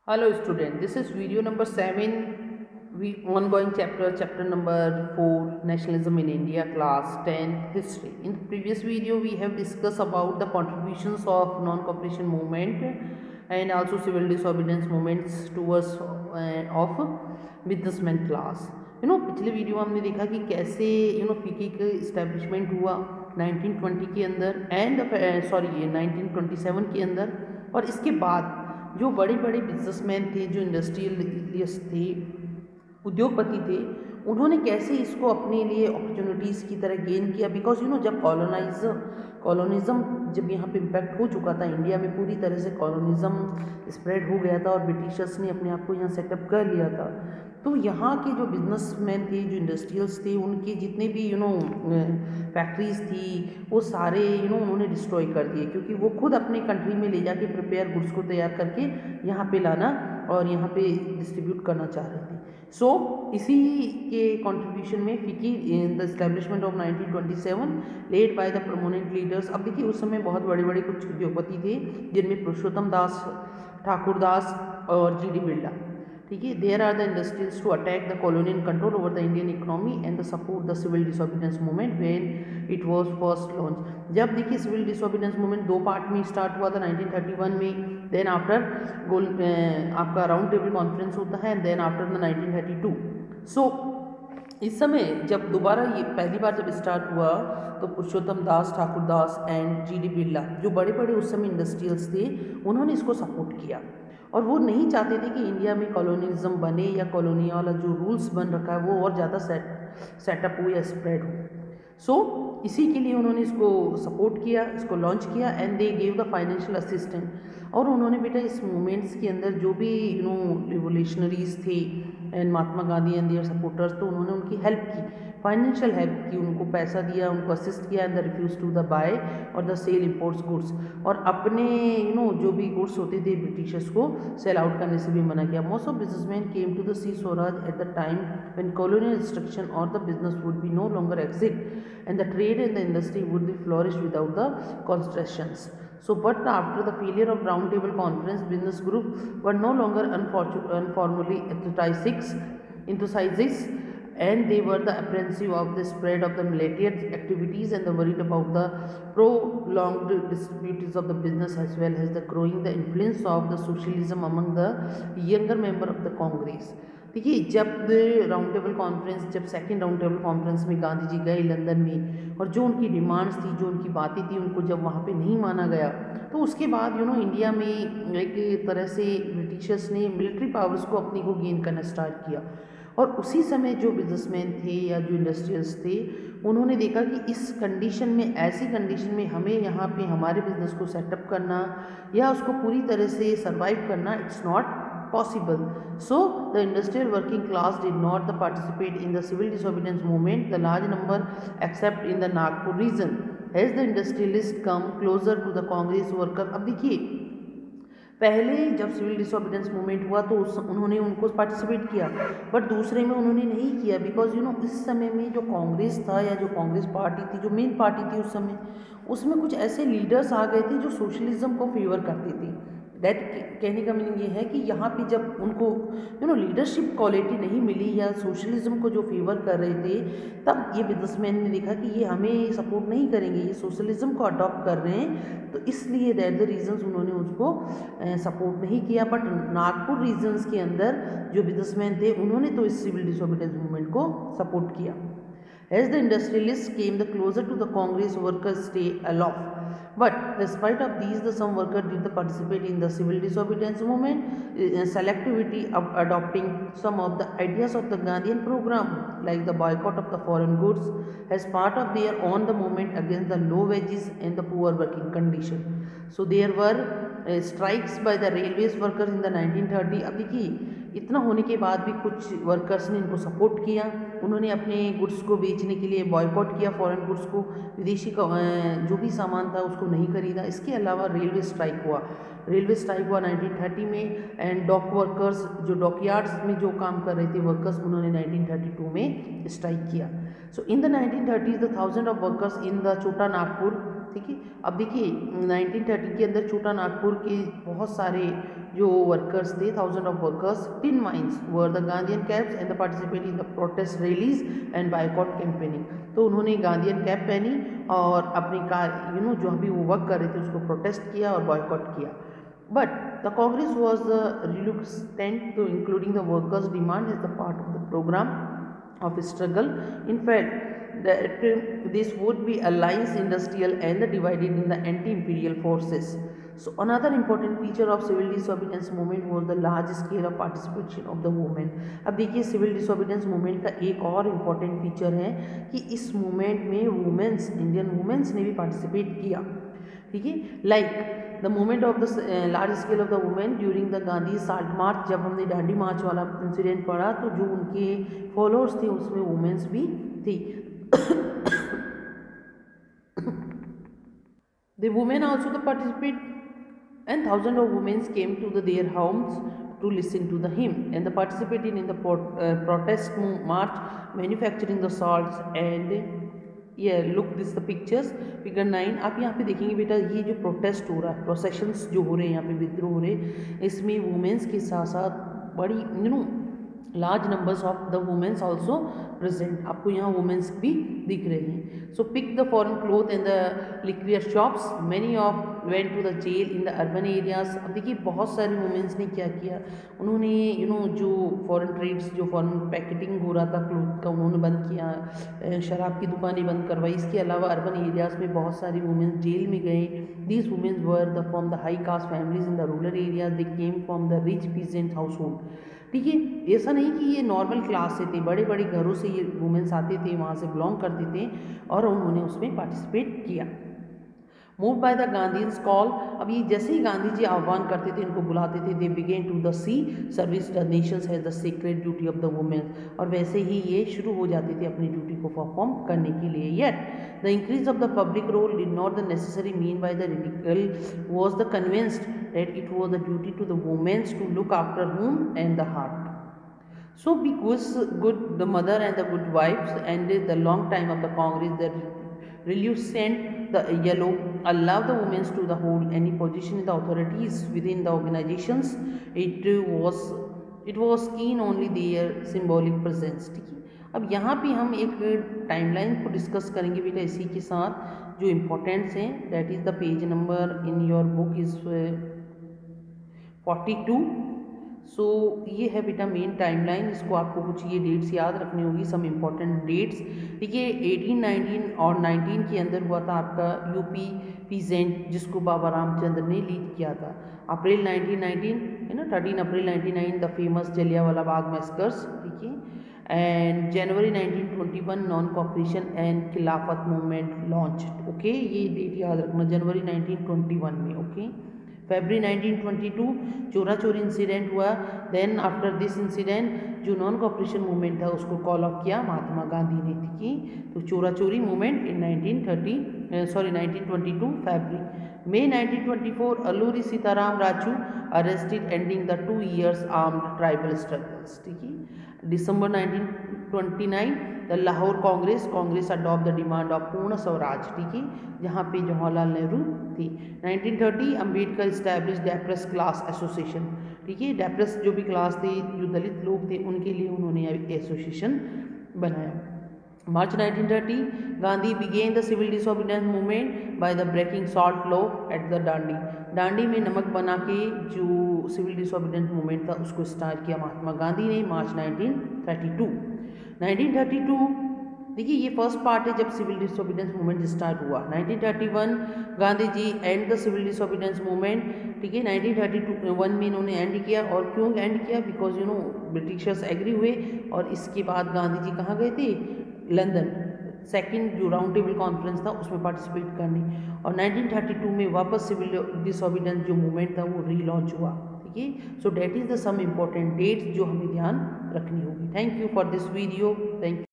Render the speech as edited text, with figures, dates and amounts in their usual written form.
Hello student, this is video number 7, we ongoing chapter number 4, Nationalism in India, class 10, History. In the previous video, we have discussed about the contributions of non-cooperation movement and also civil disobedience movements towards of businessman class. पिछले video में हमने देखा कि कैसे फीकी का establishment हुआ 1920 के अंदर एंड 1927 के अंदर, और इसके बाद जो बड़े बड़े बिजनेसमैन थे, जो इंडस्ट्रियलिस्ट थे, उद्योगपति थे, उन्होंने कैसे इसको अपने लिए अपॉर्चुनिटीज़ की तरह गेन किया। बिकॉज जब कॉलोनिज़म जब यहाँ पे इम्पैक्ट हो चुका था, इंडिया में पूरी तरह से कॉलोनिज़म स्प्रेड हो गया था और ब्रिटिशर्स ने अपने आप को यहाँ सेटअप कर लिया था, तो यहाँ के जो बिजनेसमैन थे, जो इंडस्ट्रियल्स थे, उनके जितने भी फैक्ट्रीज थी वो सारे उन्होंने डिस्ट्रॉय कर दिए, क्योंकि वो खुद अपने कंट्री में ले जाके प्रिपेयर गुड्स को तैयार करके यहाँ पे लाना और यहाँ पे डिस्ट्रीब्यूट करना चाह रहे थे। सो इसी के कंट्रीब्यूशन में फिकी in the establishment of 1927 led by the prominent leaders. अब देखिए उस समय बहुत बड़े बड़े कुछ उद्योगपति थे, जिनमें पुरुषोत्तम दास, ठाकुर दास और जी डी बिरला। ठीक है, there are the industrials to attack the colonial control over the Indian economy and the support the civil disobedience movement when it was first launch. जब देखिए सिविल डिसोबीडियंस मूवमेंट दो पार्ट में start हुआ था 1931 में, then after आपका round table conference होता है, देन आफ्टर द 1932। सो इस समय जब दोबारा ये पहली बार जब स्टार्ट हुआ तो पुरुषोत्तम दास, Thakur Das and G D Birla, जो बड़े बड़े उस समय इंडस्ट्रियल्स थे, उन्होंने इसको सपोर्ट किया और वो नहीं चाहते थे कि इंडिया में कॉलोनिज्म बने या कॉलोनी वाला जो रूल्स बन रखा है वो और ज़्यादा सेटअप हो या स्प्रेड हो। सो इसी के लिए उन्होंने इसको सपोर्ट किया, इसको लॉन्च किया and they gave the financial assistant. और उन्होंने बेटा इस मूवमेंट्स के अंदर जो भी रिवोल्यूशनरीज थे and Mahatma Gandhi and their supporters, तो उन्होंने उनकी हेल्प की, फाइनेंशियल हेल्प की, उनको पैसा दिया, उनको असिस्ट किया and the refuse to the buy or the sale imports goods, और अपने जो भी गुड्स होते थे ब्रिटिशर्स को सेल आउट करने से भी मना किया। Most of businessman came to the see Swaraj at the time when colonial destruction or the business would be no longer exist and the trade and the industry would be flourished without the constrictions. So but after the failure of round table conference, business group were no longer informally enthusiasts and they were the apprehensive of the spread of the militant activities and the worried about the prolonged disputes of the business as well as the growing the influence of the socialism among the younger member of the Congress. देखिए जब round table conference, जब second round table conference में गांधी जी गए London में, और जो उनकी demands थी, जो उनकी बातें थी, उनको जब वहाँ पे नहीं माना गया, तो उसके बाद इंडिया में एक तरह से ब्रिटिशर्स ने मिलिट्री पावर्स को अपनी को गेन करना स्टार्ट किया। और उसी समय जो बिजनेसमैन थे या जो इंडस्ट्रियल्स थे, उन्होंने देखा कि इस कंडीशन में, ऐसी कंडीशन में हमें यहाँ पे हमारे बिजनेस को सेटअप करना या उसको पूरी तरह से सर्वाइव करना, it's not possible. So the industrial working class did not participate in the civil disobedience movement, the large number except in the Nagpur region. As the industrialists come closer to the Congress worker, अब देखिए पहले जब civil disobedience movement हुआ तो उन्होंने उनको participate किया, but दूसरे में उन्होंने नहीं किया, बिकॉज इस समय में जो कांग्रेस था या जो कांग्रेस पार्टी थी, जो मेन पार्टी थी उस समय, उसमें कुछ ऐसे लीडर्स आ गए थे जो सोशलिज्म को फेवर करते थे। दैट कहने का मीनिंग ये है कि यहाँ पे जब उनको लीडरशिप क्वालिटी नहीं मिली या सोशलिज्म को जो फेवर कर रहे थे, तब ये बिजनेसमैन ने देखा कि ये हमें सपोर्ट नहीं करेंगे, ये सोशलिज्म को अडॉप्ट कर रहे हैं, तो इसलिए दैट द रीजंस उन्होंने उसको सपोर्ट नहीं किया। बट नागपुर रीजन्स के अंदर जो बिजनेसमैन थे, उन्होंने तो इस सिविल डिसोबीडियंस मूवमेंट को सपोर्ट किया। As the industrialists came the closer to the Congress, workers stay aloof. But despite of these, some workers did participate in the civil disobedience movement, selectivity of adopting some of the ideas of the Gandhian program, like the boycott of the foreign goods, as part of their own the movement against the low wages and the poor working condition. So there were strikes by the railways workers in the 1930. अब देखिए इतना होने के बाद भी कुछ workers ने इनको सपोर्ट किया, उन्होंने अपने गुड्स को बेचने के लिए बॉयकॉट किया, फॉरेन गुड्स को, विदेशी का जो भी सामान था उसको नहीं खरीदा। इसके अलावा रेलवे स्ट्राइक हुआ 1930 में, एंड डॉक वर्कर्स, जो डॉकयार्ड्स में जो काम कर रहे थे वर्कर्स, उन्होंने 1932 में स्ट्राइक किया। So in the 1930s the thousand of workers in the Chota Nagpur ठीक है। अब देखिए 1930 के अंदर छोटा नागपुर के बहुत सारे जो वर्कर्स थे, thousand of workers, tin mines were the Gandhian caps and the participate in the protest rallies and boycott campaigning. तो उन्होंने गांधीयन कैप पहनी और अपनी कार जो अभी वो वर्क कर रहे थे उसको प्रोटेस्ट किया और बॉयकॉट किया। But the Congress was reluctant to including the workers' demand as the part of the program of struggle. In fact, that this would be alliance industrial and divided in the anti-imperial forces. So another important feature of civil disobedience movement was the large scale of participation of the women. अब देखिए civil disobedience movement का एक और important feature है कि इस movement में women's, Indian women's ने भी पार्टिसिपेट किया, ठीक है। Like the movement of the large scale of the women during the Gandhi salt march, जब हमने दांडी मार्च वाला इंसिडेंट पढ़ा तो जो उनके फॉलोअर्स थे उसमें वुमेन्स भी थी। The women also the participate and thousands of women came to their homes to listen to the hymn and participated in the protest march, manufacturing the salts and look this the pictures figure 9। आप यहाँ पे देखेंगे बेटा ये जो protest हो रहा है, प्रोसेशंस जो हो रहे हैं यहाँ पे विद्रोह हो रहे हैं, इसमें वुमेन्स के साथ साथ बड़ी large numbers of the womens also present. आपको यहाँ वुमेन्स भी दिख रहे हैं। So pick the foreign cloth and the liquor shops, many of went to the jail in the urban areas. अब देखिए बहुत सारी वुमेन्स ने क्या किया, उन्होंने जो फॉरेन ट्रेड्स, जो फॉरेन पैकेटिंग हो रहा था क्लोथ का, उन्होंने बंद किया, शराब की दुकानें बंद करवाई। इसके अलावा अर्बन एरियाज में बहुत सारी वुमेन्स जेल में गए। These women's were from the high caste families in the rural areas, they came from the rich peasant household, ठीक है। ऐसा नहीं कि ये नॉर्मल क्लास से थे, बड़े बड़े घरों से ये वुमेन्स आते थे, वहाँ से बिलोंग करते थे और उन्होंने उसमें पार्टिसिपेट किया। Move by the Gandhi's call, अब ये जैसे ही गांधी जी आह्वान करते थे, इनको बुलाते थे, they began to the see service the nations has the secret duty of the women, और वैसे ही ये शुरू हो जाते थे अपनी ड्यूटी को परफॉर्म करने के लिए। Yet the increase of the public role did not the necessary mean by the radical was the convinced that it was the duty to the womens to look after home and the heart. So because good the mother and the good wives and the long time of the Congress, the reluctant, the yellow allow the women to the hold any position in the authorities within the organizations. It was keen only their symbolic presence, ठीक है। अब यहाँ पे हम एक timeline को discuss करेंगे बेटा इसी के साथ जो इम्पोर्टेंट्स हैं, that is the page number in your book is 42। सो ये है बेटा मेन टाइमलाइन, इसको आपको कुछ ये डेट्स याद रखनी होगी, सम इम्पॉर्टेंट डेट्स, ठीक है। 18, 19 और 19 के अंदर हुआ था आपका यूपी पीजेंट, जिसको बाबा रामचंद्र ने लीड किया था। अप्रैल 1919 है ना, 13 अप्रैल 1919 द फेमस जलियांवाला बाग मैसकर्स, ठीक है। And January 1921 non cooperation and खिलाफत मूवमेंट लॉन्च, ओके, ये डेट याद रखना, जनवरी 1921 में, ओके। February 1922 चोरा चोरी इंसिडेंट हुआ। देन आफ्टर दिस इंसिडेंट जो नॉन कॉपरेशन मूवमेंट था उसको कॉल ऑफ किया महात्मा गांधी ने, ठीक है। तो चोरा चोरी movement in 1922 फैब्रुरी। May 1924 Alluri Sitaram Raju arrested ending the 2 years armed tribal struggles, ठीक है। December 1929 the Lahore Congress adopt the demand of पूर्ण स्वराज, ठीक है, जहाँ पे जवाहरलाल नेहरू थी। 1930 अम्बेडकर इस्टेब्लिश डेप्रेस क्लास एसोसिएशन, ठीक है, डेप्रेस जो भी क्लास थे, जो दलित लोग थे, उनके लिए उन्होंने एसोसिएशन बनाया। March 1930 Gandhi began the civil disobedience movement by the breaking salt law at the Dandi में नमक बना के जो सिविल डिसोबीडियंस मूवमेंट था उसको स्टार्ट किया महात्मा गांधी ने मार्च 1932। देखिए ये फर्स्ट पार्ट है जब सिविल डिसोबीडियंस मूवमेंट स्टार्ट हुआ। 1931 Gandhi ji and the civil disobedience movement, ठीक है। 1931 में इन्होंने एंड किया, और क्यों एंड किया, बिकॉज ब्रिटिशर्स एग्री हुए, और इसके बाद गांधी जी कहाँ गए थे, लंदन, सेकंड जो राउंड टेबल कॉन्फ्रेंस था उसमें पार्टिसिपेट करने, और 1932 में वापस सिविल डिसोबीडियंस जो मूवमेंट था वो रीलॉन्च हुआ, ठीक है। So date is the some important dates जो हमें ध्यान रखनी होगी। Thank you for this video, thank you.